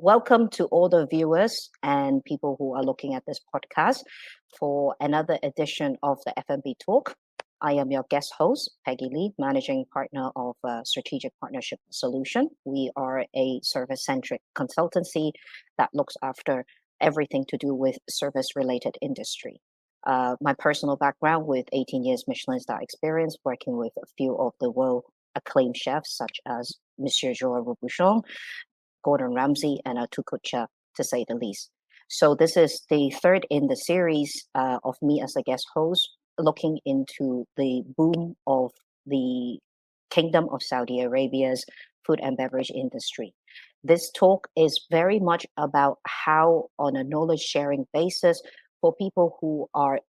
welcome to all the viewers and people who are looking at this podcast for another edition of the F&B Talk. I am your guest host, Peggy Lee, Managing Partner of Strategic Partnership Solution. We are a service-centric consultancy that looks after everything to do with service-related industry. My personal background with 18 years Michelin star experience working with a few of the world acclaimed chefs such as Monsieur Joël Robuchon, Gordon Ramsay, and Tukucha, to say the least. So this is the third in the series of me as a guest host, looking into the boom of the Kingdom of Saudi Arabia's food and beverage industry. This talk is very much about how, on a knowledge sharing basis, for people who are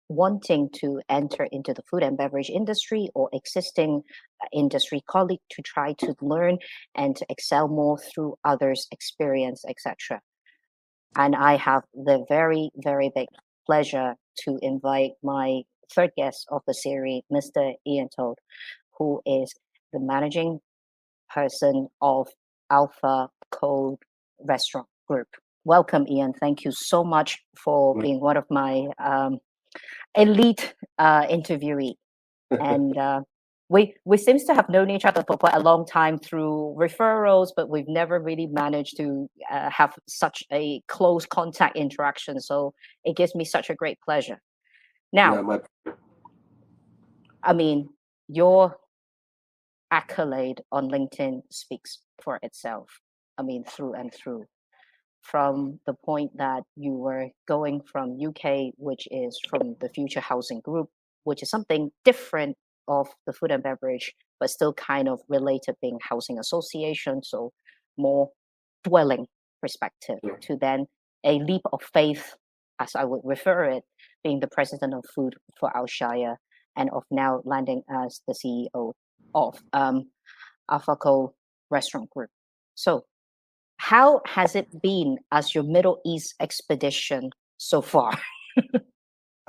wanting to enter into the food and beverage industry or existing industry colleague to try to learn and to excel more through others' experience, etc. And I have the very, very big pleasure to invite my third guest of the series, Mr. Ian Toal, who is the managing person of Alfa Co restaurant group. Welcome, Ian. Thank you so much for being one of my elite interviewee. And we seems to have known each other for quite a long time through referrals, but we've never really managed to have such a close contact interaction. So it gives me such a great pleasure. Now, I mean, your accolade on LinkedIn speaks for itself. I mean, through and through. From the point that you were going from UK, which is from the Future Housing Group, which is something different of the food and beverage, but still kind of related, being housing association, so more dwelling perspective, to then a leap of faith, as I would refer it, being the president of food for Alshaya, and of now landing as the CEO of Alfa Co restaurant group. So how has it been as your Middle East expedition so far?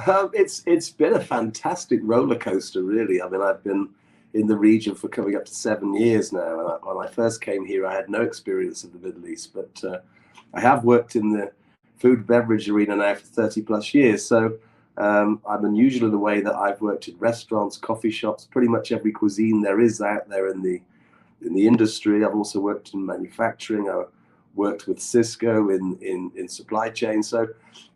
It's been a fantastic roller coaster, really. I mean, I've been in the region for coming up to 7 years now. And when I first came here, I had no experience of the Middle East, but I have worked in the food beverage arena now for 30 plus years. So I'm unusual in the way that I've worked in restaurants, coffee shops, pretty much every cuisine there is out there in the industry. I've also worked in manufacturing. I worked with Cisco in supply chain. So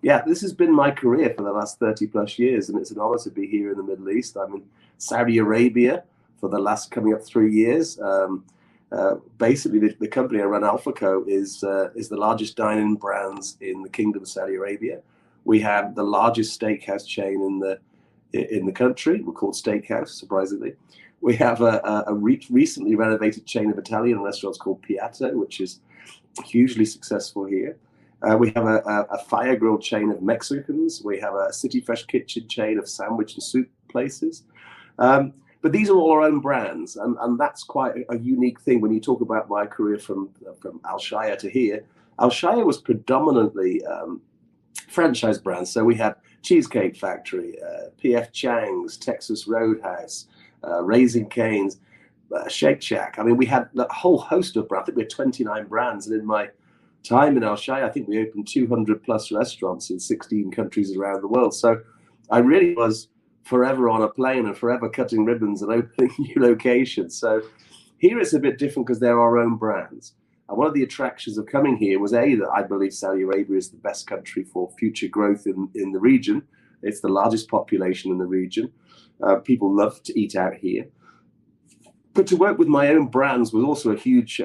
yeah, this has been my career for the last 30 plus years, and it's an honor to be here in the Middle East. I'm in Saudi Arabia for the last coming up 3 years. Basically, the company I run, Alfa Co, is the largest dine-in brands in the Kingdom of Saudi Arabia. We have the largest steakhouse chain in the country. We're called Steakhouse, surprisingly. We have a recently renovated chain of Italian restaurants called Piatto, which is hugely successful here. We have a FireGrill chain of Mexicans. We have a City Fresh Kitchen chain of sandwich and soup places. But these are all our own brands, and that's quite a unique thing when you talk about my career from Alshaya to here. Alshaya was predominantly franchise brands. So we had Cheesecake Factory, P.F. Chang's, Texas Roadhouse, Raising Cane's, Shake Shack. I mean, we had a whole host of brands. I think we had 29 brands. And in my time in Alshaya, I think we opened 200 plus restaurants in 16 countries around the world. So I really was forever on a plane and forever cutting ribbons and opening new locations. So here it's a bit different because they're our own brands. And one of the attractions of coming here was that I believe Saudi Arabia is the best country for future growth in the region. It's the largest population in the region. People love to eat out here. But to work with my own brands was also a huge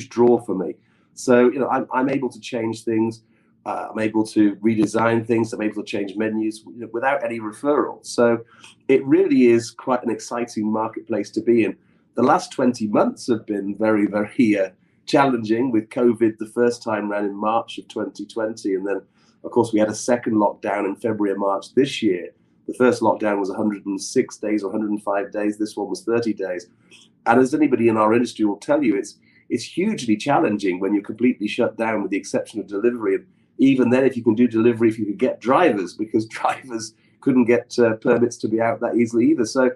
draw for me. So, you know, I'm able to change things. I'm able to redesign things. I'm able to change menus without any referrals. So it really is quite an exciting marketplace to be in. The last 20 months have been very, very challenging with COVID the first time around in March of 2020. And then, of course, we had a second lockdown in February and March this year. The first lockdown was 106 days or 105 days. This one was 30 days. And as anybody in our industry will tell you, it's hugely challenging when you're completely shut down with the exception of delivery. And even then, if you can do delivery, if you could get drivers, because drivers couldn't get permits to be out that easily either. So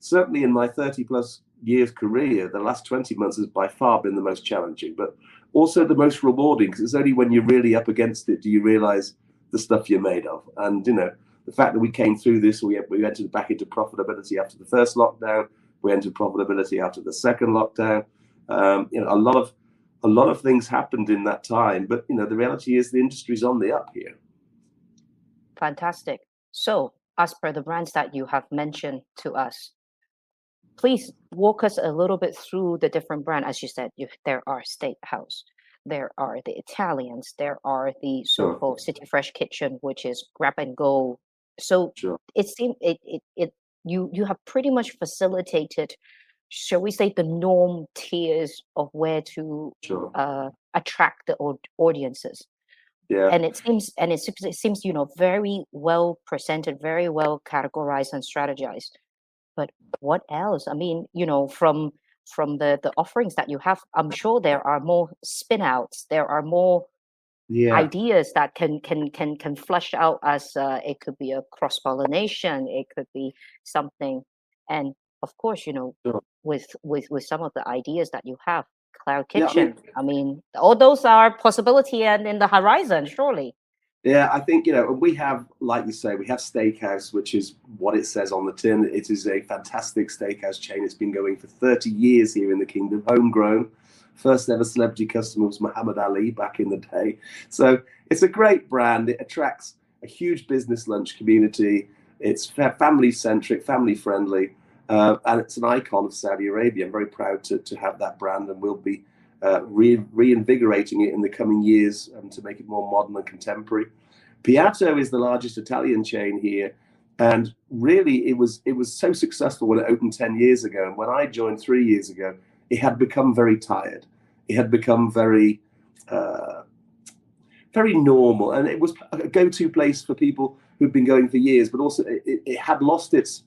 certainly in my 30 plus years career, the last 20 months has by far been the most challenging. But also the most rewarding, because it's only when you're really up against it do you realize the stuff you're made of. And, the fact that we came through this, we entered back into profitability after the first lockdown, we entered profitability after the second lockdown. A lot of things happened in that time, but the reality is the industry's on the up here. Fantastic. So, as per the brands that you have mentioned to us, please walk us a little bit through the different brands. As you said, there are Steakhouse, there are the Italians, there are the so-called City Fresh Kitchen, which is grab and go. So it seems you have pretty much facilitated, shall we say, the norm tiers of where to attract the audiences. Yeah. And it seems very well presented, very well categorized and strategized. But what else? I mean, from the offerings that you have, I'm sure there are more spin outs, there are more ideas that can flesh out, as it could be a cross pollination, it could be something. And of course, with some of the ideas that you have, cloud kitchen, I mean, all those are possibility and in the horizon, surely. Yeah, I think, we have, like you say, we have Steakhouse, which is what it says on the tin. It is a fantastic steakhouse chain. It's been going for 30 years here in the kingdom, homegrown. First ever celebrity customer was Muhammad Ali back in the day. So it's a great brand. It attracts a huge business lunch community. It's family-centric, family-friendly, and it's an icon of Saudi Arabia. I'm very proud to have that brand, and we'll be reinvigorating it in the coming years to make it more modern and contemporary. Piatto is the largest Italian chain here, and really it was so successful when it opened 10 years ago. And when I joined 3 years ago, it had become very tired. It had become very normal, and it was a go-to place for people who'd been going for years, but also it had lost its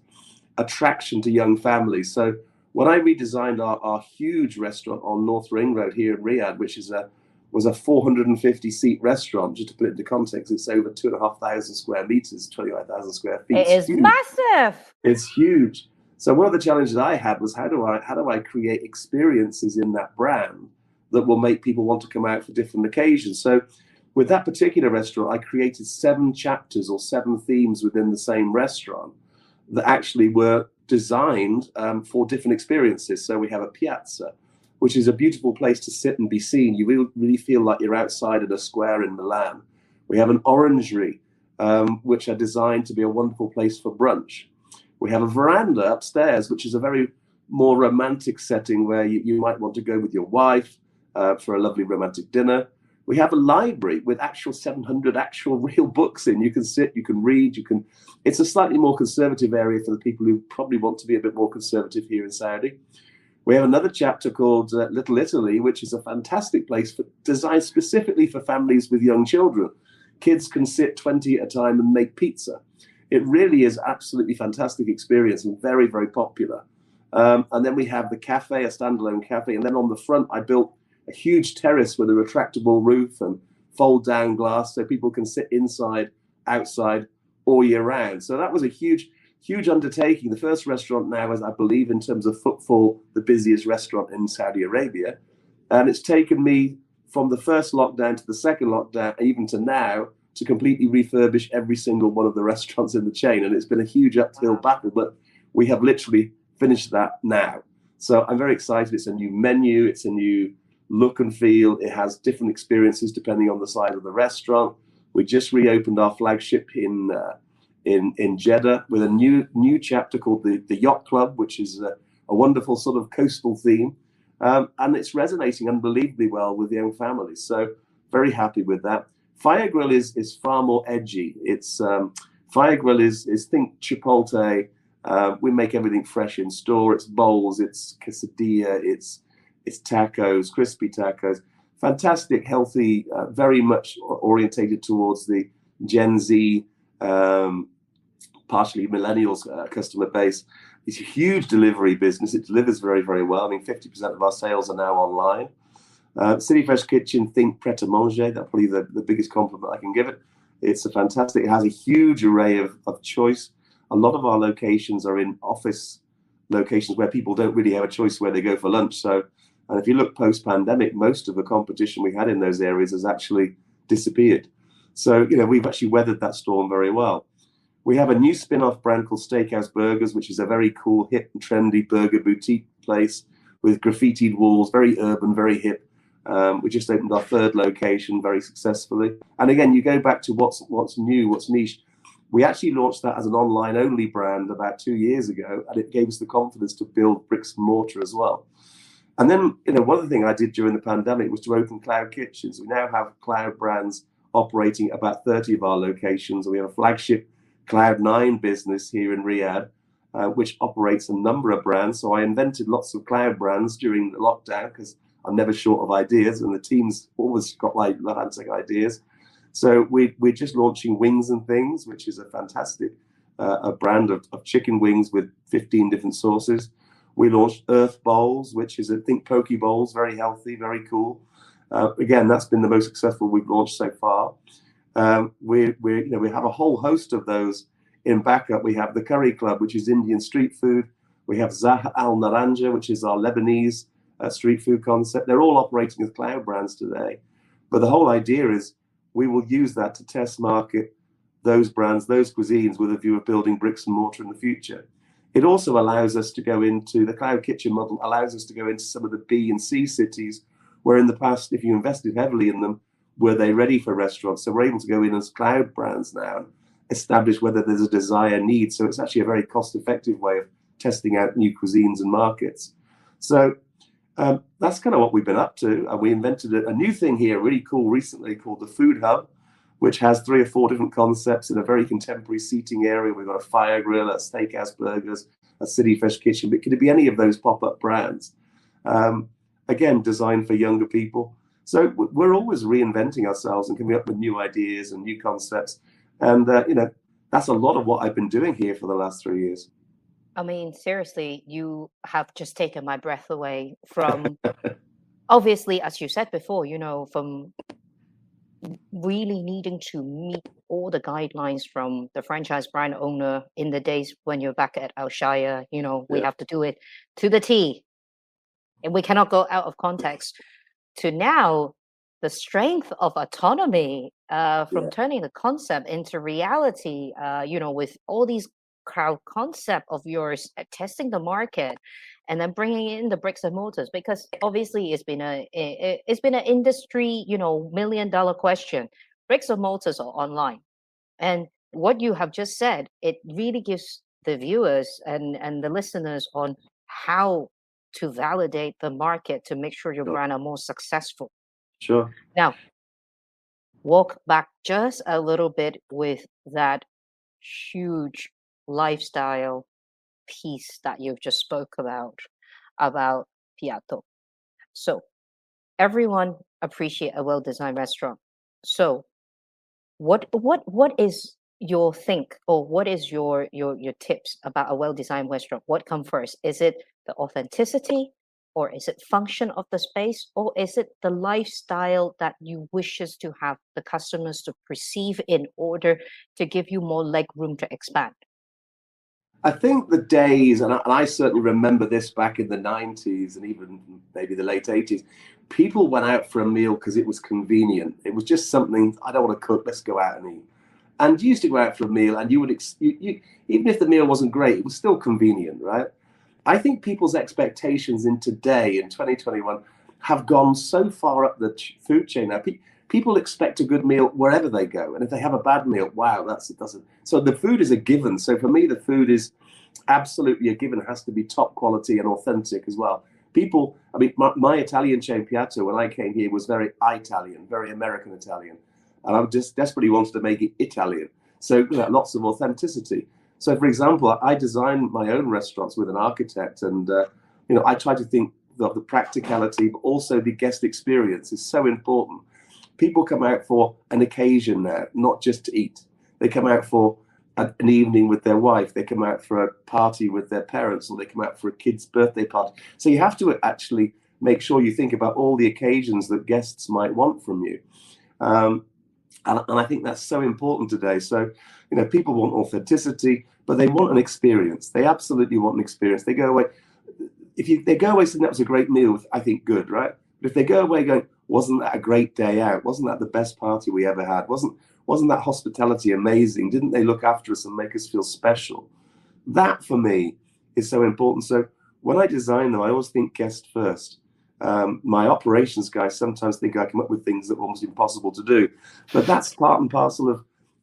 attraction to young families. So when I redesigned our huge restaurant on North Ring Road here in Riyadh, which was a 450-seat restaurant, just to put it into context, it's over 2,500 square meters, 25,000 square feet. It is massive. It's huge. So one of the challenges I had was how do I create experiences in that brand that will make people want to come out for different occasions? So with that particular restaurant, I created 7 chapters or 7 themes within the same restaurant that actually were designed for different experiences. So we have a piazza, which is a beautiful place to sit and be seen. You really feel like you're outside at a square in Milan. We have an orangery, which are designed to be a wonderful place for brunch. We have a veranda upstairs, which is a very more romantic setting where you might want to go with your wife for a lovely romantic dinner. We have a library with 700 actual real books in. You can sit, you can read, it's a slightly more conservative area for the people who probably want to be a bit more conservative here in Saudi. We have another chapter called Little Italy, which is a fantastic place designed specifically for families with young children. Kids can sit 20 at a time and make pizza. It really is absolutely fantastic experience and very, very popular. And then we have the cafe, a standalone cafe. And then on the front, I built a huge terrace with a retractable roof and fold down glass so people can sit inside, outside, all year round. So that was a huge undertaking. The first restaurant now is, I believe, in terms of footfall, the busiest restaurant in Saudi Arabia. And it's taken me from the first lockdown to the second lockdown, even to now, to completely refurbish every single one of the restaurants in the chain. And it's been a huge uphill battle, but we have literally finished that now. So I'm very excited. It's a new menu. It's a new look and feel. It has different experiences depending on the size of the restaurant. We just reopened our flagship in Jeddah with a new chapter called the Yacht Club, which is a wonderful sort of coastal theme. And it's resonating unbelievably well with young families. So very happy with that. FireGrill is far more edgy. It's FireGrill is think Chipotle. We make everything fresh in store. It's bowls, it's quesadilla, it's tacos, crispy tacos. Fantastic, healthy, very much orientated towards the Gen Z, partially millennials customer base. It's a huge delivery business. It delivers very, very well. I mean, 50% of our sales are now online. City Fresh Kitchen, think pret-a-manger. That's probably the biggest compliment I can give it. It's a fantastic, it has a huge array of choice. A lot of our locations are in office locations where people don't really have a choice where they go for lunch. So And if you look post-pandemic, most of the competition we had in those areas has actually disappeared. So, we've actually weathered that storm very well. We have a new spin-off brand called Steakhouse Burgers, which is a very cool, hip and trendy burger boutique place with graffitied walls, very urban, very hip. We just opened our third location very successfully. And again, you go back to what's new, what's niche. We actually launched that as an online-only brand about 2 years ago, and it gave us the confidence to build bricks and mortar as well. And then, one other thing I did during the pandemic was to open cloud kitchens. We now have cloud brands operating about 30 of our locations. We have a flagship Cloud9 business here in Riyadh, which operates a number of brands. So I invented lots of cloud brands during the lockdown because I'm never short of ideas, and the team's always got fantastic ideas. So we're just launching Wings and Things, which is a fantastic a brand of chicken wings with 15 different sauces. We launched Earth Bowls, which is, I think, poke bowls, very healthy, very cool. Again, that's been the most successful we've launched so far. We have a whole host of those in backup. We have the Curry Club, which is Indian street food. We have Zah Al Naranja, which is our Lebanese street food concept. They're all operating as cloud brands today. But the whole idea is we will use that to test market those brands, those cuisines, with a view of building bricks and mortar in the future. It also allows us to go into the cloud kitchen model, allows us to go into some of the B and C cities, where in the past, if you invested heavily in them, were they ready for restaurants? So we're able to go in as cloud brands now and establish whether there's a desire need. So it's actually a very cost-effective way of testing out new cuisines and markets. So that's kind of what we've been up to. We invented a new thing here, really cool recently, called the Food Hub, which has 3 or 4 different concepts in a very contemporary seating area. We've got a FireGrill, a Steakhouse Burgers, a City Fresh Kitchen, but could it be any of those pop-up brands? Again, designed for younger people. So we're always reinventing ourselves and coming up with new ideas and new concepts. And, that's a lot of what I've been doing here for the last 3 years. I mean, seriously, you have just taken my breath away from, obviously, as you said before, from really needing to meet all the guidelines from the franchise brand owner in the days when you're back at Alshaya. We have to do it to the T, and we cannot go out of context, to now the strength of autonomy from turning the concept into reality, with all these crowd concept of yours, testing the market, and then bringing in the bricks and mortars, because obviously it's been an industry, $1 million question. Bricks and mortars are online, and what you have just said, it really gives the viewers and the listeners on how to validate the market to make sure your brand are more successful. Sure. Now, walk back just a little bit with that huge lifestyle piece that you've just spoke about Piatto. So everyone appreciate a well-designed restaurant. So what is your what is your tips about a well-designed restaurant? What comes first? Is it the authenticity, or is it function of the space, or is it the lifestyle that you wishes to have the customers to perceive in order to give you more leg room to expand? I think the days, and I certainly remember this back in the 90s and even maybe the late 80s, people went out for a meal because it was convenient. It was just something, I don't want to cook, let's go out and eat. And you used to go out for a meal, and you would, even if the meal wasn't great, it was still convenient, right? I think people's expectations in today, in 2021, have gone so far up the food chain now. People expect a good meal wherever they go. And if they have a bad meal, wow, it doesn't. So the food is a given. So for me, the food is absolutely a given. It has to be top quality and authentic as well. My Italian chain, Piatto, when I came here, was very Italian, very American Italian. And I just desperately wanted to make it Italian. So lots of authenticity. So, for example, I designed my own restaurants with an architect, and I try to think of the practicality, but also the guest experience is so important. People come out for an occasion now, not just to eat. They come out for an evening with their wife. They come out for a party with their parents, or they come out for a kid's birthday party. So you have to actually make sure you think about all the occasions that guests might want from you. And I think that's so important today. So, people want authenticity, but they want an experience. They absolutely want an experience. They go away. they go away saying that was a great meal, I think good, right? But if they go away going, wasn't that a great day out? Wasn't that the best party we ever had? Wasn't that hospitality amazing? Didn't they look after us and make us feel special? That for me is so important. So when I design them, I always think guest first. My operations guys sometimes think I come up with things that are almost impossible to do, but that's part and parcel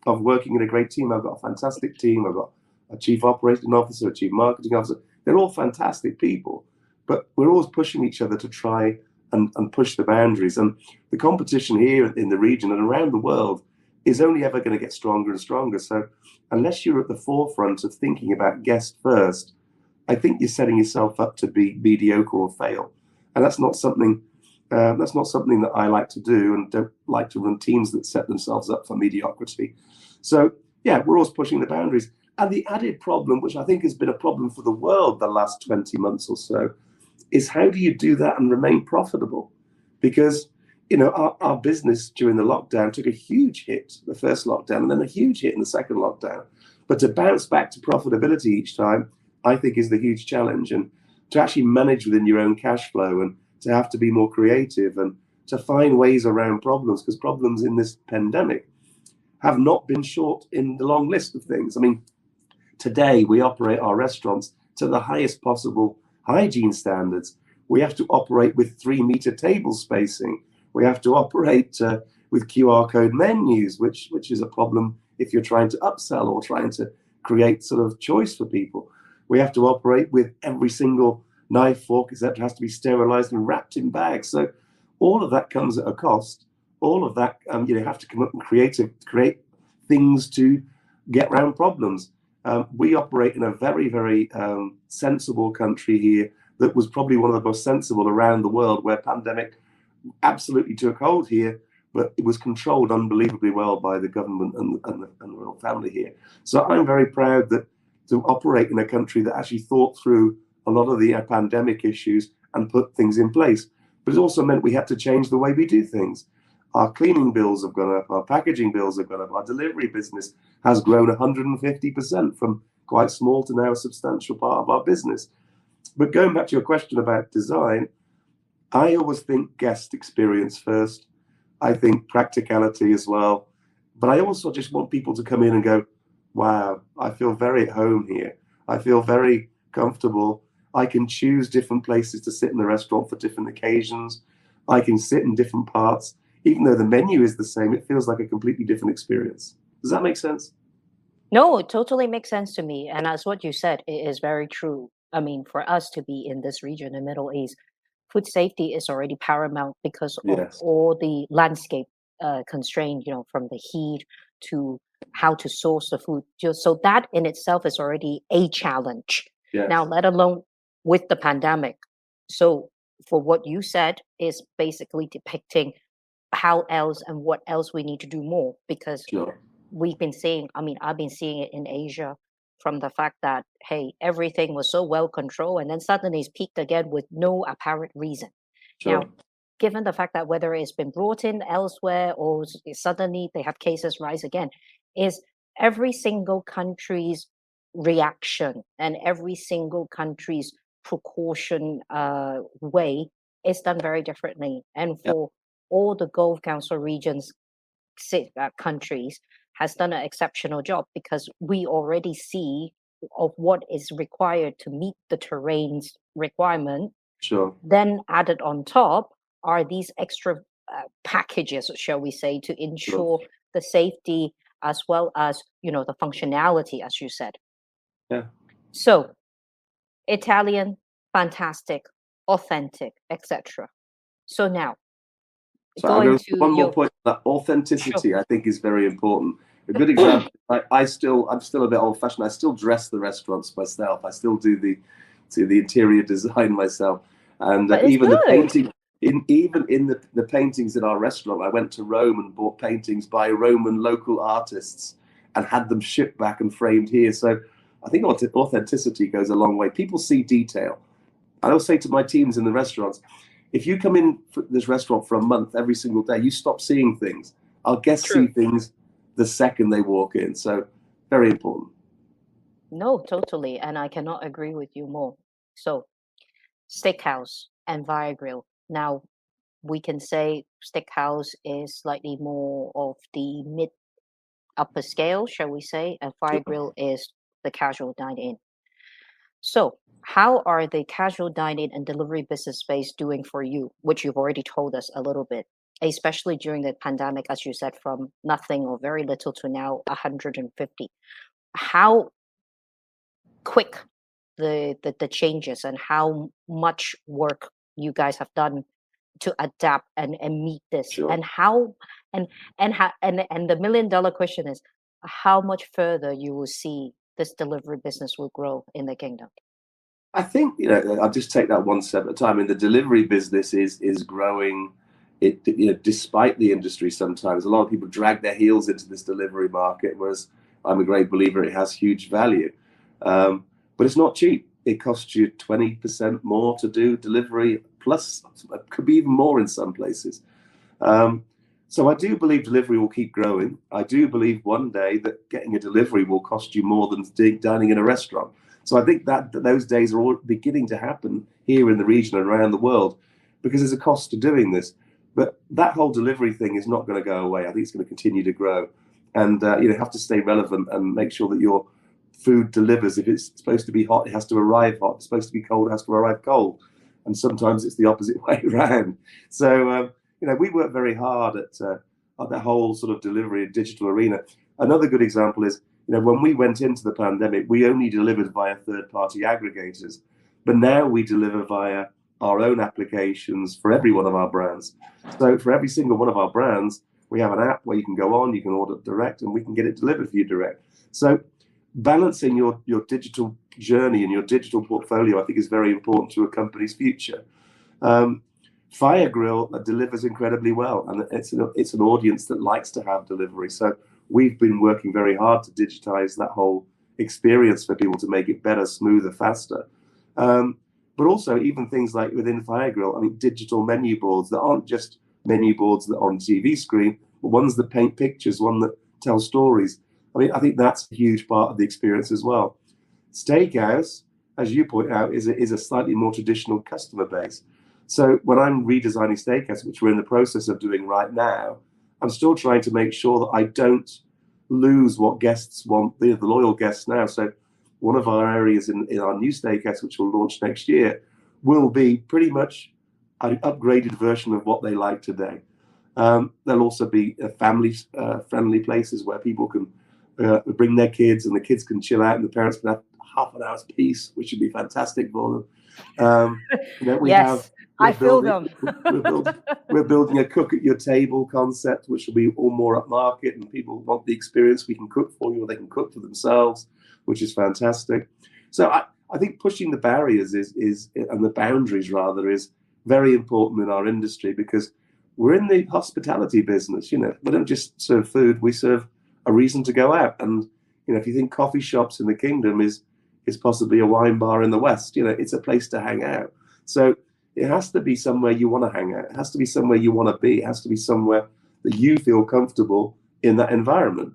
of working in a great team. I've got a fantastic team. I've got a chief operating officer, a chief marketing officer. They're all fantastic people, but we're always pushing each other to try and push the boundaries. And the competition here in the region and around the world is only ever going to get stronger and stronger. So unless you're at the forefront of thinking about guest first, I think you're setting yourself up to be mediocre or fail. And that's not something that I like to do, and don't like to run teams that set themselves up for mediocrity. So yeah, we're always pushing the boundaries. And the added problem, which I think has been a problem for the world the last 20 months or so, is how do you do that and remain profitable? Because, you know, our business during the lockdown took a huge hit, the first lockdown, and then a huge hit in the second lockdown. But to bounce back to profitability each time, I think is the huge challenge. And to actually manage within your own cash flow, and to have to be more creative and to find ways around problems, because problems in this pandemic have not been short in the long list of things. I mean, today we operate our restaurants to the highest possible hygiene standards. We have to operate with 3-meter table spacing. We have to operate with QR code menus, which is a problem if you're trying to upsell or trying to create sort of choice for people. We have to operate with every single knife, fork, etc. has to be sterilized and wrapped in bags. So all of that comes at a cost. All of that, you have to come up and create things to get around problems. We operate in a very, very sensible country here that was probably one of the most sensible around the world, where pandemic absolutely took hold here, but it was controlled unbelievably well by the government and the royal family here. So I'm very proud to operate in a country that actually thought through a lot of the pandemic issues and put things in place. But it also meant we had to change the way we do things. Our cleaning bills have gone up, our packaging bills have gone up, our delivery business has grown 150% from quite small to now a substantial part of our business. But going back to your question about design, I always think guest experience first. I think practicality as well. But I also just want people to come in and go, wow, I feel very at home here. I feel very comfortable. I can choose different places to sit in the restaurant for different occasions. I can sit in different parts. Even though the menu is the same, it feels like a completely different experience. Does that make sense? No, it totally makes sense to me. And as what you said, it is very true. I mean, for us to be in this region, the Middle East, food safety is already paramount because of Yes. all the landscape constraint, from the heat to how to source the food. So that in itself is already a challenge. Yes. Now, let alone with the pandemic. So for what you said is basically depicting how else and what else we need to do more, because Sure. we've been seeing, I've been seeing it in Asia, from the fact that, hey, everything was so well controlled and then suddenly it's peaked again with no apparent reason. Sure. Now, given the fact that whether it's been brought in elsewhere or suddenly they have cases rise again, is every single country's reaction and every single country's precaution way is done very differently. And for all the Gulf Council regions, countries, has done an exceptional job, because we already see of what is required to meet the terrain's requirement. Sure. Then added on top are these extra packages, shall we say, to ensure the safety as well as the functionality, as you said. Yeah. So Italian, fantastic, authentic, etc. So now, so going to one more point. That authenticity, sure, I think, is very important. A good example. I'm still a bit old-fashioned. I still dress the restaurants myself. I still do the interior design myself, and even the painting. Even in the paintings in our restaurant, I went to Rome and bought paintings by Roman local artists and had them shipped back and framed here. So I think authenticity goes a long way. People see detail. I always say to my teams in the restaurants, if you come in for this restaurant for a month every single day, you stop seeing things. Our guests see things the second they walk in. So very important. No, totally. And I cannot agree with you more. So Steakhouse and FireGrill. Now, we can say Steakhouse is slightly more of the mid upper scale, shall we say, and FireGrill is the casual dine-in. So, how are the casual dining and delivery business space doing for you, which you've already told us a little bit, especially during the pandemic, as you said, from nothing or very little to now 150. How quick the changes and how much work you guys have done to adapt and meet this, Sure. and how and the $1 million question is how much further you will see this delivery business will grow in the kingdom. I think, I'll just take that one step at a time. And the delivery business is growing. Despite the industry, sometimes a lot of people drag their heels into this delivery market, whereas I'm a great believer it has huge value. But it's not cheap. It costs you 20% more to do delivery, plus it could be even more in some places. So I do believe delivery will keep growing. I do believe one day that getting a delivery will cost you more than dining in a restaurant. So I think that those days are all beginning to happen here in the region and around the world, because there's a cost to doing this. But that whole delivery thing is not going to go away. I think it's going to continue to grow. And you have to stay relevant and make sure that your food delivers. If it's supposed to be hot, it has to arrive hot. If it's supposed to be cold, it has to arrive cold. And sometimes it's the opposite way around. So, we work very hard at that whole sort of delivery and digital arena. Another good example is, when we went into the pandemic, we only delivered via third-party aggregators. But now we deliver via our own applications for every one of our brands. So for every single one of our brands, we have an app where you can go on, you can order direct, and we can get it delivered for you direct. So balancing your digital journey and your digital portfolio, I think, is very important to a company's future. FireGrill delivers incredibly well, and it's an audience that likes to have delivery. So we've been working very hard to digitize that whole experience for people to make it better, smoother, faster. But also even things like within FireGrill, digital menu boards that aren't just menu boards that are on TV screen, but ones that paint pictures, one that tell stories. I think that's a huge part of the experience as well. Steakhouse, as you point out, is a slightly more traditional customer base. So when I'm redesigning Steakhouse, which we're in the process of doing right now, I'm still trying to make sure that I don't lose what guests want, the loyal guests now. So one of our areas in our new Steakhouse, which will launch next year, will be pretty much an upgraded version of what they like today. There'll also be family-friendly places where people can bring their kids, and the kids can chill out, and the parents can have half an hour's peace, which would be fantastic for them. I feel them. We're building a cook at your table concept, which will be all more upmarket, and people want the experience. We can cook for you, or they can cook for themselves, which is fantastic. So I think pushing the barriers and the boundaries rather is very important in our industry, because we're in the hospitality business. We don't just serve food; we serve a reason to go out. And if you think coffee shops in the kingdom is possibly a wine bar in the West, it's a place to hang out. So it has to be somewhere you want to hang out. It has to be somewhere you want to be. It has to be somewhere that you feel comfortable in that environment.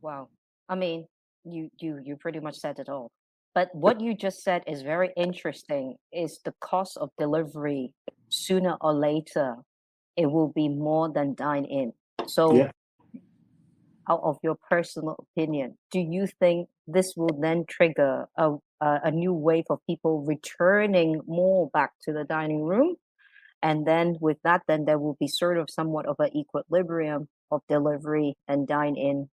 Wow. You pretty much said it all. But what you just said is very interesting, is the cost of delivery. Sooner or later, it will be more than dine-in. So Yeah. out of your personal opinion, do you think this will then trigger a new wave of people returning more back to the dining room? And then with that, then there will be sort of somewhat of an equilibrium of delivery and dine-in,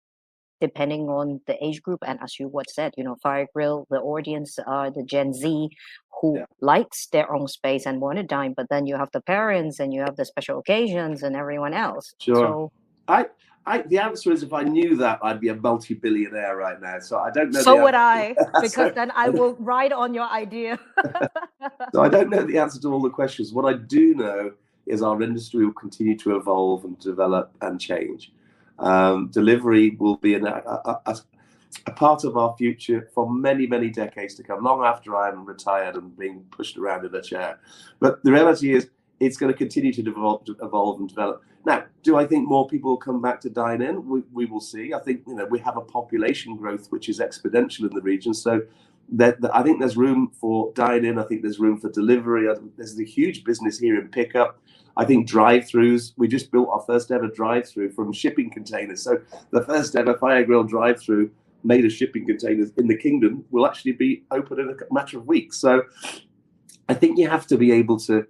depending on the age group. And as you said, FireGrill, the audience are the Gen Z who likes their own space and want to dine, but then you have the parents and you have the special occasions and everyone else. Sure. So the answer is, if I knew that, I'd be a multi-billionaire right now. So I don't know. So would I, because then I will ride on your idea. So I don't know the answer to all the questions. What I do know is our industry will continue to evolve and develop and change. Delivery will be a part of our future for many, many decades to come, long after I'm retired and being pushed around in a chair. But the reality is, it's going to continue to evolve and develop. Now, do I think more people will come back to dine in? We will see. I think we have a population growth which is exponential in the region, so I think there's room for dine-in. I think there's room for delivery. There's a huge business here in pickup. I think drive-throughs. We just built our first ever drive-through from shipping containers. So the first ever FireGrill drive-through made of shipping containers in the kingdom will actually be open in a matter of weeks. So I think you have to be able to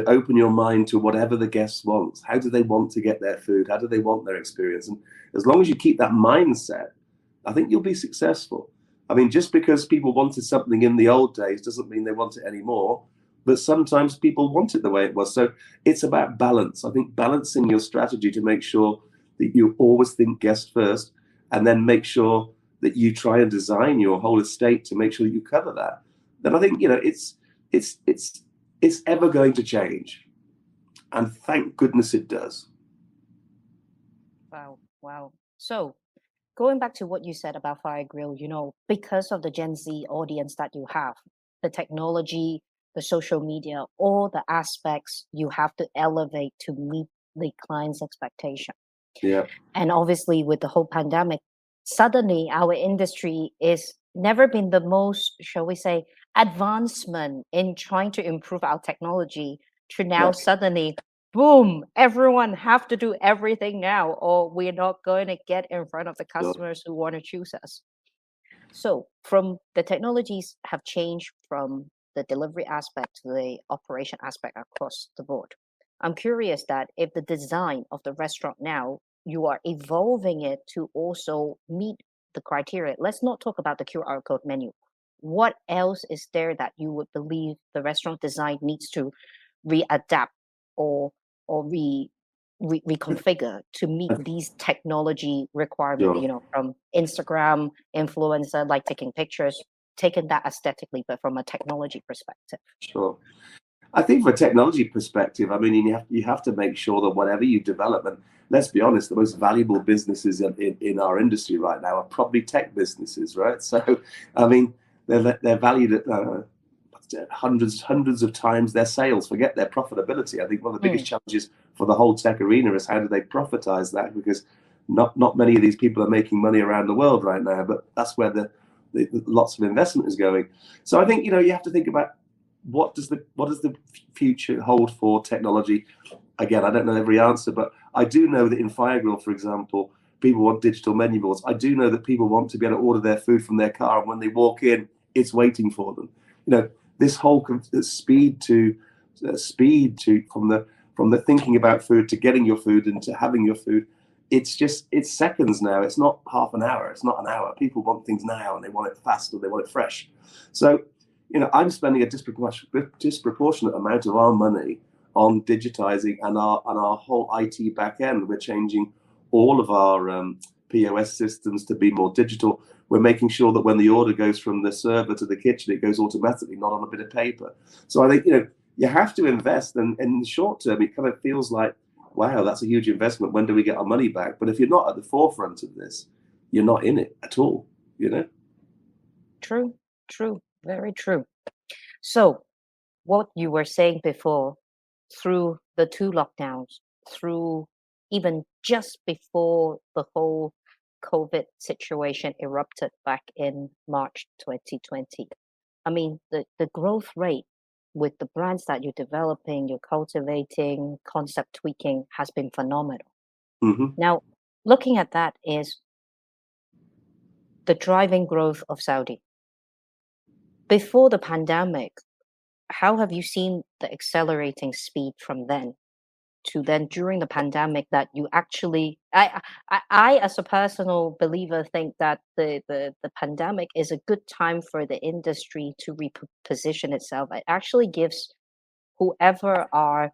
open your mind to whatever the guests want. How do they want to get their food? How do they want their experience? And as long as you keep that mindset, I think you'll be successful. I mean, just because people wanted something in the old days doesn't mean they want it anymore. But sometimes people want it the way it was. So it's about balance. I think balancing your strategy to make sure that you always think guest first, and then make sure that you try and design your whole estate to make sure that you cover that. Then I think, you know, it's ever going to change. And thank goodness it does. Wow. So going back to what you said about FireGrill, you know, because of the Gen Z audience that you have, the technology, the social media, all the aspects you have to elevate to meet the client's expectation. Yeah. And obviously with the whole pandemic, suddenly our industry is never been the most, shall we say, advancement in trying to improve our technology to now suddenly, boom, everyone have to do everything now, or we're not going to get in front of the customers who want to choose us. So from the technologies have changed from the delivery aspect to the operation aspect across the board. I'm curious that if the design of the restaurant now, you are evolving it to also meet the criteria. Let's not talk about the QR code menu. What else is there that you would believe the restaurant design needs to readapt or reconfigure to meet these technology requirements, you know, from Instagram influencer, like taking pictures, taking that aesthetically, but from a technology perspective? Sure. I think from a technology perspective, I mean, you have to make sure that whatever you develop, and let's be honest, the most valuable businesses in our industry right now are probably tech businesses, right? So, I mean, they're valued at hundreds of times their sales. Forget their profitability. I think one of the biggest challenges for the whole tech arena is how do they profitize that, because not many of these people are making money around the world right now, but that's where the lots of investment is going. So I think, you know, you have to think about what does the future hold for technology. Again, I don't know every answer, but I do know that in FireGrill, for example, people want digital menu boards. I do know that people want to be able to order their food from their car, and when they walk in, it's waiting for them. You know, this whole speed to from the thinking about food to getting your food and to having your food, it's seconds now. It's not half an hour. It's not an hour. People want things now, and they want it fast, or they want it fresh. So, you know, I'm spending a disproportionate amount of our money on digitizing and our whole IT back end. We're changing all of our POS systems to be more digital. We're making sure that when the order goes from the server to the kitchen, it goes automatically, not on a bit of paper. So I think, you know, you have to invest, and in the short term, it kind of feels like, wow, that's a huge investment. When do we get our money back? But if you're not at the forefront of this, you're not in it at all, you know? True, very true. So what you were saying before, through the 2 lockdowns, through even just before the whole COVID situation erupted back in March 2020, I mean, the growth rate with the brands that you're developing, you're cultivating, concept tweaking has been phenomenal. Now, looking at that is the driving growth of Saudi. Before the pandemic, how have you seen the accelerating speed from then to then during the pandemic that you actually I as a personal believer think that the pandemic is a good time for the industry to reposition itself. It actually gives whoever are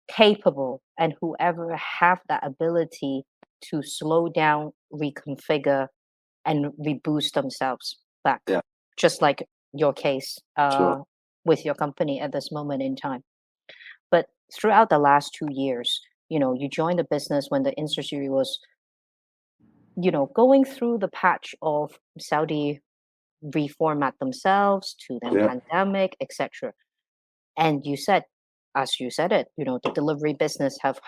capable and whoever have that ability to slow down, reconfigure, and reboost themselves back, Yeah, just like your case sure. with your company at this moment in time. But throughout the last 2 years, you know, you joined the business when the industry was, you know, going through the patch of Saudi reformat themselves to then Yeah, pandemic, etc. And you said, as you said it, you know, the delivery business have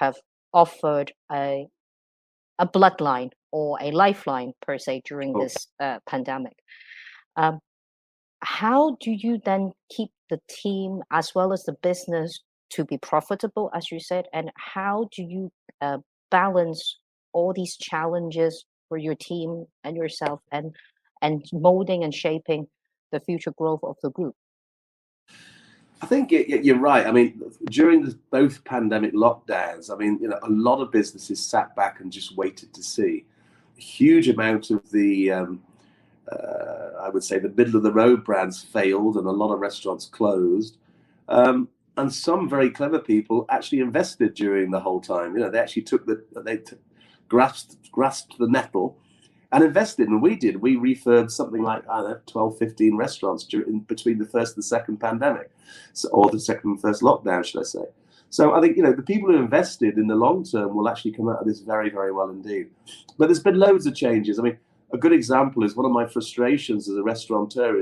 offered a bloodline or a lifeline per se during oh, this pandemic. Um, how do you then keep the team as well as the business to be profitable, as you said, and how do you balance all these challenges for your team and yourself, and molding and shaping the future growth of the group? I think you're right. I mean, during both pandemic lockdowns, I mean, a lot of businesses sat back and just waited to see. A huge amount of the, I would say, the middle of the road brands failed, and a lot of restaurants closed. And some very clever people actually invested during the whole time. They actually grasped the nettle and invested, and we did. We refurbed something like, I don't know, 12, 15 restaurants between the first and the second pandemic, or the second and first lockdown, should I say. So I think, the people who invested in the long term will actually come out of this very, very well indeed. But there's been loads of changes. I mean, a good example is one of my frustrations as a restaurateur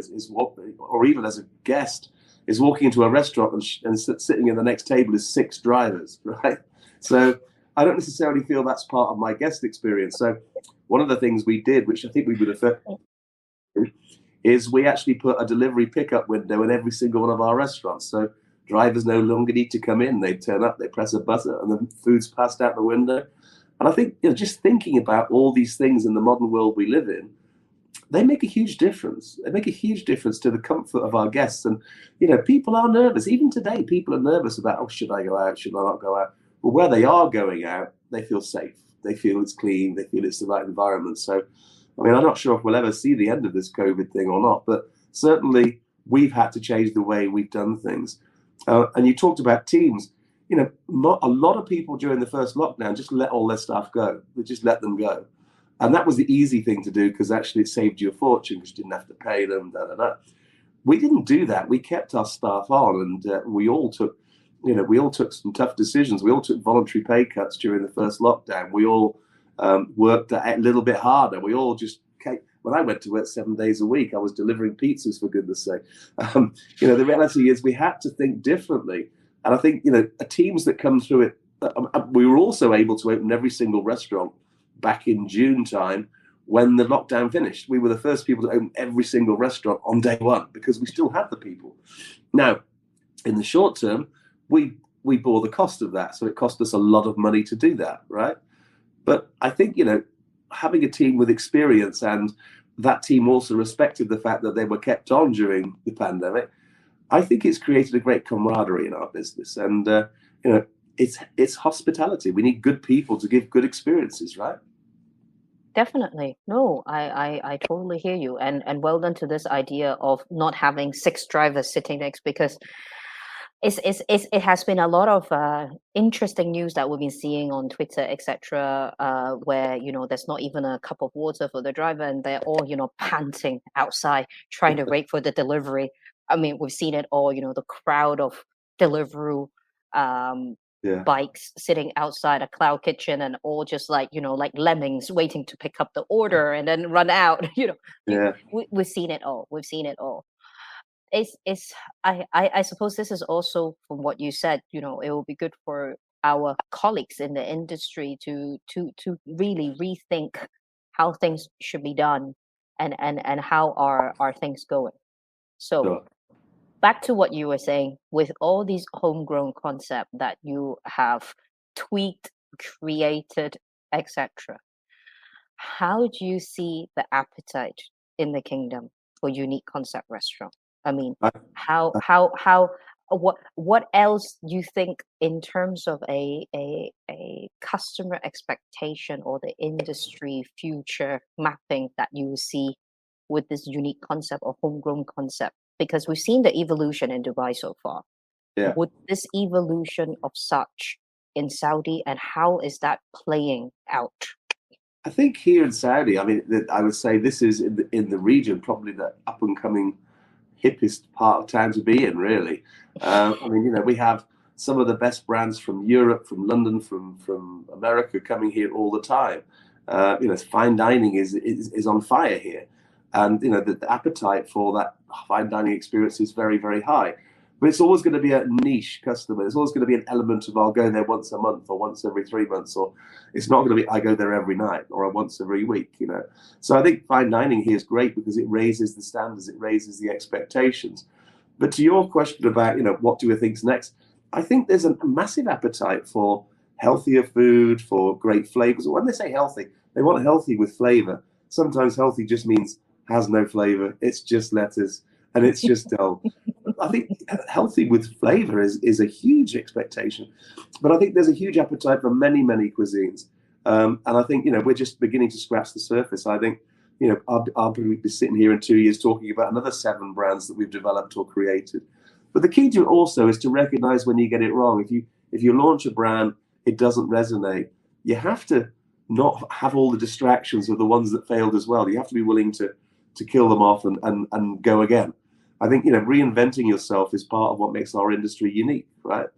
or even as a guest, is walking into a restaurant and sitting in the next table is 6 drivers, right? So I don't necessarily feel that's part of my guest experience. So one of the things we did, which I think we would have, is we actually put a delivery pickup window in every single one of our restaurants. So drivers no longer need to come in. They turn up, they press a button, and the food's passed out the window. And I think, just thinking about all these things in the modern world we live in, they make a huge difference. They make a huge difference to the comfort of our guests. And, people are nervous. Even today, people are nervous about, oh, should I go out? Should I not go out? But where they are going out, they feel safe. They feel it's clean. They feel it's the right environment. So, I mean, I'm not sure if we'll ever see the end of this COVID thing or not, but certainly we've had to change the way we've done things. And you talked about teams. A lot of people during the first lockdown just let all their staff go. They just let them go. And that was the easy thing to do, because actually it saved you a fortune because you didn't have to pay them. We didn't do that. We kept our staff on, and we all took some tough decisions. We all took voluntary pay cuts during the first lockdown. We all worked a little bit harder. We all just came. When I went to work 7 days a week, I was delivering pizzas, for goodness sake. The reality is we had to think differently. And I think, teams that come through it, we were also able to open every single restaurant back in June time when the lockdown finished. We were the first people to open every single restaurant on day one because we still had the people. Now, in the short term, we bore the cost of that. So it cost us a lot of money to do that, right? But I think, having a team with experience, and that team also respected the fact that they were kept on during the pandemic, I think it's created a great camaraderie in our business. And, it's hospitality. We need good people to give good experiences, right? Definitely. No, I totally hear you. And well done to this idea of not having 6 drivers sitting next, because it has been a lot of interesting news that we've been seeing on Twitter, etc., where there's not even a cup of water for the driver, and they're all panting outside trying to wait for the delivery. I mean, we've seen it all. The crowd of Deliveroo bikes sitting outside a cloud kitchen, and all just like lemmings waiting to pick up the order and then run out. We've seen it all. We've seen it all. I suppose this is also, from what you said, it will be good for our colleagues in the industry to really rethink how things should be done, and how are things going. So back to what you were saying, with all these homegrown concepts that you have tweaked, created, etc., how do you see the appetite in the kingdom for unique concept restaurant? I mean, what else do you think in terms of a customer expectation or the industry future mapping that you see with this unique concept or homegrown concept? Because we've seen the evolution in Dubai so far. Yeah. Would this evolution of such in Saudi, and how is that playing out? I think here in Saudi, I mean, I would say this is in the region probably the up and coming hippest part of town to be in, really. I mean, we have some of the best brands from Europe, from London, from America coming here all the time. Fine dining is on fire here, and the appetite for that fine dining experience is very, very high. but it's always going to be a niche customer. It's always going to be an element of I'll go there once a month or once every 3 months, or it's not going to be I go there every night or once every week, you know. So I think fine dining here is great because it raises the standards, it raises the expectations. But to your question about, you know, what do we think's next? I think there's a massive appetite for healthier food, for great flavors. When they say healthy, they want healthy with flavor. Sometimes healthy just means has no flavor. It's just lettuce and it's just dull. I think healthy with flavor is a huge expectation, but I think there's a huge appetite for many, many cuisines. And I think, you know, we're just beginning to scratch the surface. I think, you know, I'll be sitting here in 2 years talking about another 7 brands that we've developed or created. But the key to it also is to recognize when you get it wrong. If you launch a brand, it doesn't resonate. You have to not have all the distractions of the ones that failed as well. You have to be willing to kill them off and go again. I think, you know, reinventing yourself is part of what makes our industry unique, right?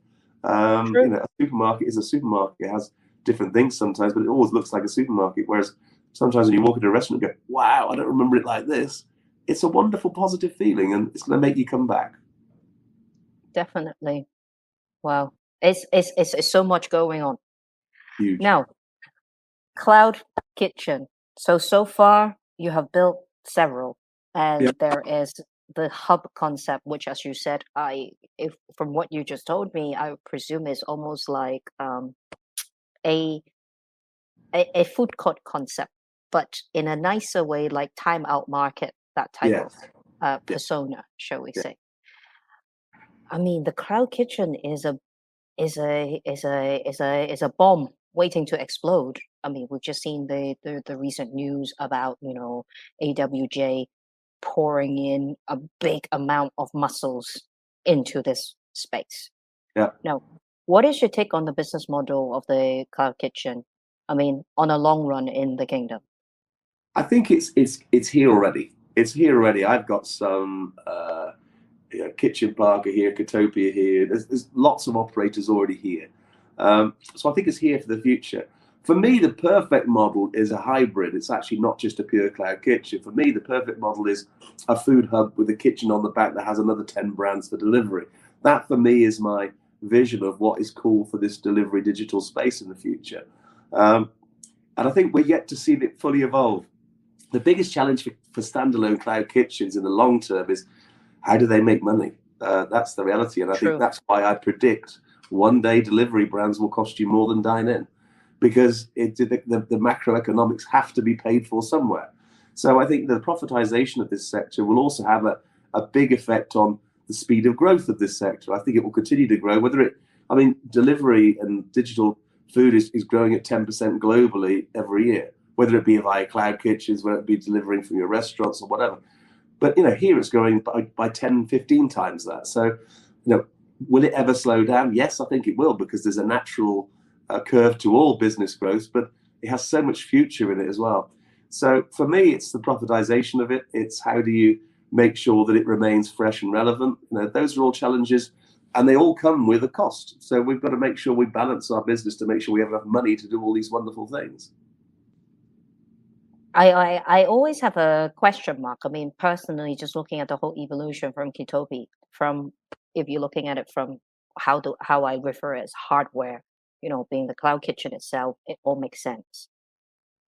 You know, a supermarket is a supermarket. It has different things sometimes, but it always looks like a supermarket. Whereas sometimes when you walk into a restaurant and go, wow, I don't remember it like this, it's a wonderful, positive feeling, and it's going to make you come back. Definitely. Wow. It's so much going on. Huge. Now, cloud kitchen. So far you have built several, and there is the hub concept, which, as you said, if from what you just told me, I presume is almost like a food court concept, but in a nicer way, like time out market, that type of persona, shall we say. I mean, the cloud kitchen is a bomb waiting to explode. I mean, we've just seen the recent news about, you know, AWJ pouring in a big amount of muscles into this space. Yeah. Now, what is your take on the business model of the cloud kitchen? I mean, on a long run in the kingdom. I think it's here already. It's here already. I've got some Kitchen Parker here, Katopia here. There's lots of operators already here. So I think it's here for the future. For me, the perfect model is a hybrid. It's actually not just a pure cloud kitchen. For me, the perfect model is a food hub with a kitchen on the back that has another 10 brands for delivery. That, for me, is my vision of what is cool for this delivery digital space in the future. And I think we're yet to see it fully evolve. The biggest challenge for standalone cloud kitchens in the long term is how do they make money? That's the reality. And I think that's why I predict one day delivery brands will cost you more than dine-in, because the macroeconomics have to be paid for somewhere. So I think the profitization of this sector will also have a big effect on the speed of growth of this sector. I think it will continue to grow. Delivery and digital food is growing at 10% globally every year, whether it be via cloud kitchens, whether it be delivering from your restaurants or whatever. But, you know, here it's growing by 10, 15 times that. So, you know, will it ever slow down? Yes, I think it will, because there's a natural curve to all business growth, but it has so much future in it as well. So for me, it's the profitization of it. It's how do you make sure that it remains fresh and relevant? You know, those are all challenges, and they all come with a cost. So we've got to make sure we balance our business to make sure we have enough money to do all these wonderful things. I always have a question mark. I mean, personally, just looking at the whole evolution from Kitobi, if you're looking at it from how I refer it as hardware, you know, being the cloud kitchen itself, it all makes sense.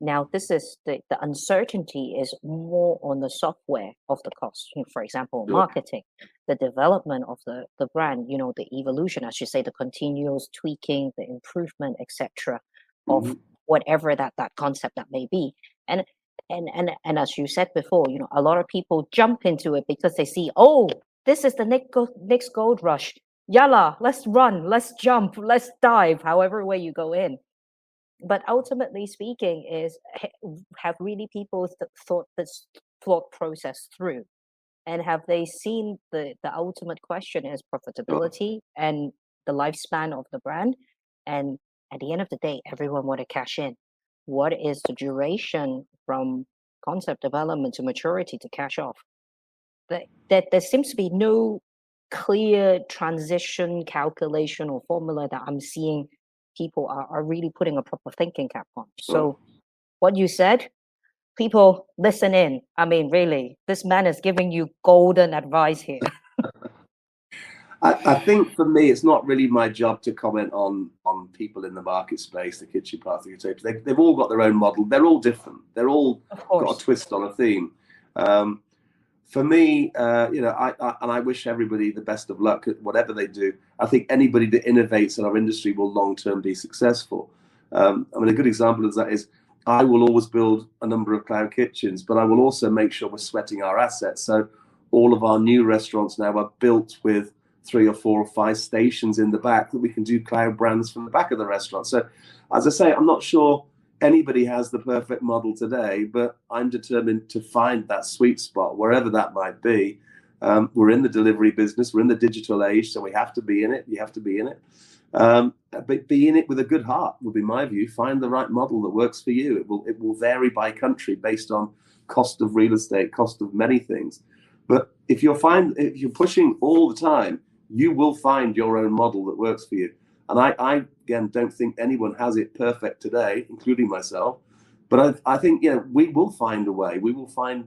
Now, this is the uncertainty is more on the software of the cost. You know, for example, marketing, the development of the brand, you know, the evolution, as you say, the continuous tweaking, the improvement, etc., of whatever that concept that may be. And as you said before, you know, a lot of people jump into it because they see, oh, this is the next gold rush. Yalla, let's run, let's jump, let's dive, however way you go in. But ultimately speaking, have really people thought this thought process through, and have they seen the ultimate question is profitability and the lifespan of the brand, and at the end of the day, everyone want to cash in. What is the duration from concept development to maturity to cash off? That there seems to be no clear transition calculation or formula that I'm seeing people are really putting a proper thinking cap on. So what you said, people listen in. I mean, really, this man is giving you golden advice here. I think for me, it's not really my job to comment on people in the market space, the kitchen party potatoes. They've all got their own model. They're all different. They're all Of got a course. twist on a theme. For me, and I wish everybody the best of luck at whatever they do. I think anybody that innovates in our industry will long term be successful. I mean, a good example of that is I will always build a number of cloud kitchens, but I will also make sure we're sweating our assets. So all of our new restaurants now are built with 3 or 4 or 5 stations in the back that we can do cloud brands from the back of the restaurant. So, as I say, I'm not sure anybody has the perfect model today, but I'm determined to find that sweet spot wherever that might be. We're in the delivery business, we're in the digital age, so we have to be in it. You have to be in it. But be in it with a good heart would be my view. Find the right model that works for you. It will vary by country based on cost of real estate, cost of many things. But if you're pushing all the time, you will find your own model that works for you. And I again don't think anyone has it perfect today, including myself. But I think we will find a way. We will find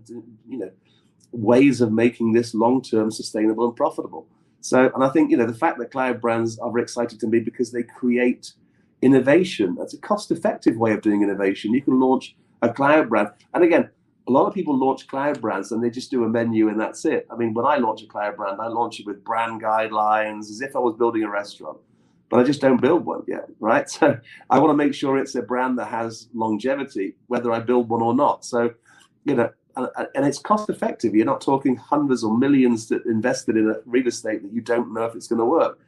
ways of making this long-term sustainable and profitable. So, and I think the fact that cloud brands are very exciting to me because they create innovation. That's a cost-effective way of doing innovation. You can launch a cloud brand, and again, a lot of people launch cloud brands and they just do a menu and that's it. I mean, when I launch a cloud brand, I launch it with brand guidelines as if I was building a restaurant, but I just don't build one yet, right? So I want to make sure it's a brand that has longevity, whether I build one or not. So, and it's cost effective. You're not talking hundreds or millions that invested in a real estate that you don't know if it's going to work.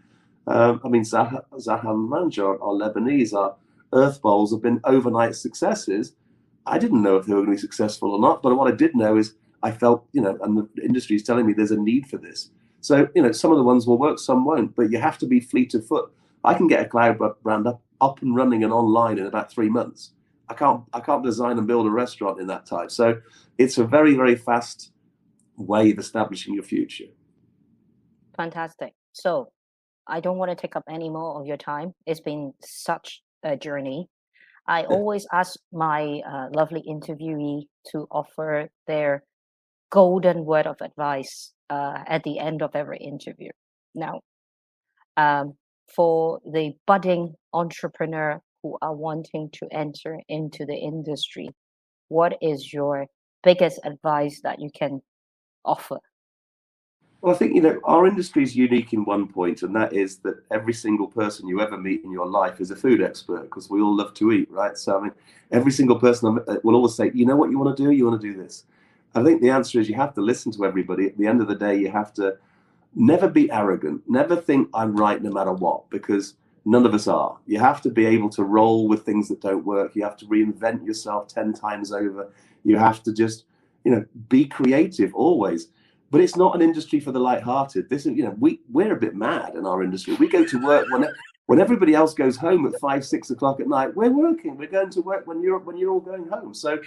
I mean, Zaha Manj, our Lebanese, our Earth Bowls have been overnight successes. I didn't know if they were going to be successful or not, but what I did know is I felt, and the industry is telling me there's a need for this. So, some of the ones will work, some won't, but you have to be fleet of foot. I can get a cloud brand up and running and online in about 3 months. I can't design and build a restaurant in that time. So it's a very, very fast way of establishing your future. Fantastic. So I don't want to take up any more of your time. It's been such a journey. I always ask my lovely interviewee to offer their golden word of advice at the end of every interview. Now, for the budding entrepreneur who are wanting to enter into the industry, what is your biggest advice that you can offer? Well, I think, our industry is unique in one point, and that is that every single person you ever meet in your life is a food expert because we all love to eat, right? So, I mean, every single person will always say, you know what you want to do? You want to do this. I think the answer is you have to listen to everybody. At the end of the day, you have to never be arrogant. Never think I'm right no matter what, because none of us are. You have to be able to roll with things that don't work. You have to reinvent yourself 10 times over. You have to just, be creative always. But it's not an industry for the light-hearted. This is, we're a bit mad in our industry. We go to work when everybody else goes home at 5, 6 o'clock at night. We're working. We're going to work when you're all going home. So,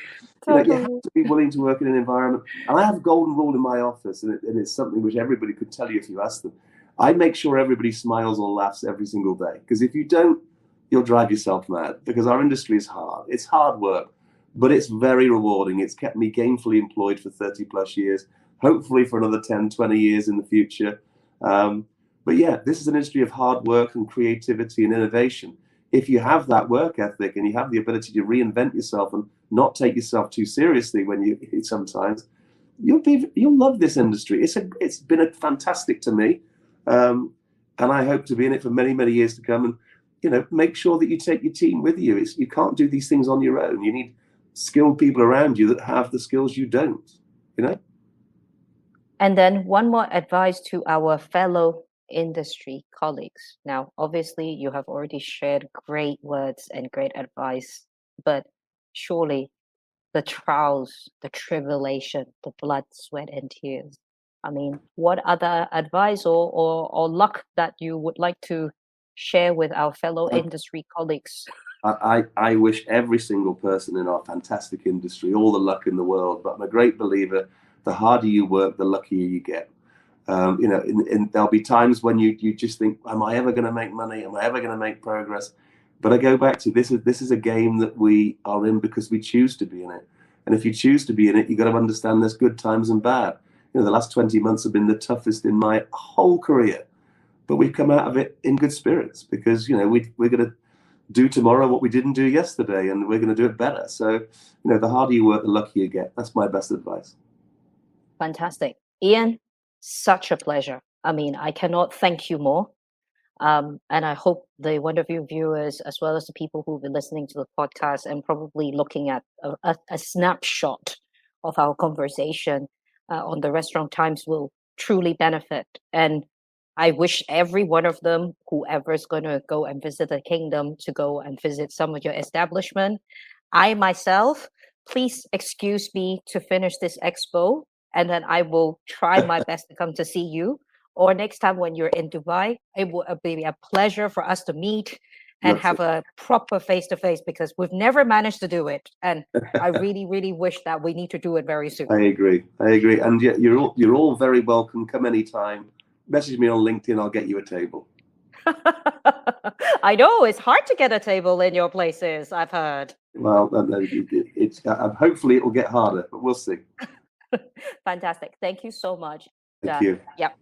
you have to be willing to work in an environment. And I have a golden rule in my office, and it's something which everybody could tell you if you ask them. I make sure everybody smiles or laughs every single day, because if you don't, you'll drive yourself mad. Because our industry is hard. It's hard work, but it's very rewarding. It's kept me gainfully employed for 30 plus years. Hopefully for another 10, 20 years in the future. But yeah, this is an industry of hard work and creativity and innovation. If you have that work ethic and you have the ability to reinvent yourself and not take yourself too seriously when you sometimes, you'll love this industry. It's been fantastic to me. And I hope to be in it for many, many years to come. And, make sure that you take your team with you. You can't do these things on your own. You need skilled people around you that have the skills you don't, And then one more advice to our fellow industry colleagues. Now, obviously, you have already shared great words and great advice, but surely the trials, the tribulation, the blood, sweat, and tears. I mean, what other advice or luck that you would like to share with our fellow industry colleagues? I wish every single person in our fantastic industry all the luck in the world, but I'm a great believer, the harder you work, the luckier you get. There'll be times when you just think, am I ever going to make money? Am I ever going to make progress? But I go back to this is a game that we are in because we choose to be in it. And if you choose to be in it, you've got to understand there's good times and bad. The last 20 months have been the toughest in my whole career. but we've come out of it in good spirits because, you know, we're going to do tomorrow what we didn't do yesterday, and we're going to do it better. So, you know, the harder you work, the luckier you get. That's my best advice. Fantastic. Ian, such a pleasure. I mean, I cannot thank you more. And I hope the wonderful viewers, as well as the people who've been listening to the podcast and probably looking at a snapshot of our conversation on the Restaurant Times, will truly benefit. And I wish every one of them, whoever is going to go and visit the kingdom, to go and visit some of your establishment. I myself, please excuse me to finish this expo, and then I will try my best to come to see you. Or next time when you're in Dubai, it will be a pleasure for us to meet and have a proper face-to-face, because we've never managed to do it. And I really, really wish that we need to do it very soon. I agree. And yeah, you're all very welcome. Come anytime. Message me on LinkedIn. I'll get you a table. I know it's hard to get a table in your places, I've heard. Well, it's hopefully it will get harder, but we'll see. Fantastic. Thank you so much. Thank you. Yep.